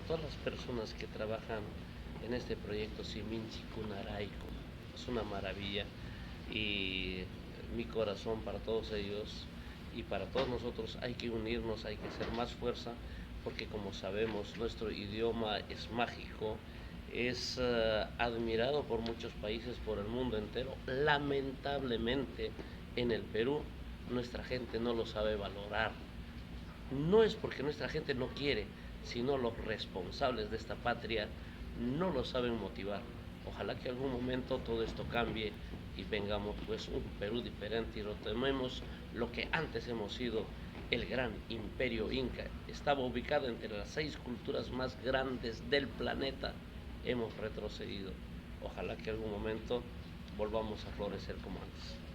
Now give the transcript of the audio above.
todas las personas que trabajan en este proyecto Siminchi Kunaraiko. Es una maravilla y mi corazón para todos ellos y para todos nosotros hay que unirnos, hay que hacer más fuerza porque como sabemos nuestro idioma es mágico, es admirado por muchos países, por el mundo entero. Lamentablemente en el Perú nuestra gente no lo sabe valorar. No es porque nuestra gente no quiere, sino los responsables de esta patria no lo saben motivar. Ojalá que algún momento todo esto cambie y vengamos pues un Perú diferente y retomemos lo que antes hemos sido, el gran imperio inca. Estaba ubicado entre las 6 culturas más grandes del planeta. Hemos retrocedido. Ojalá que algún momento volvamos a florecer como antes.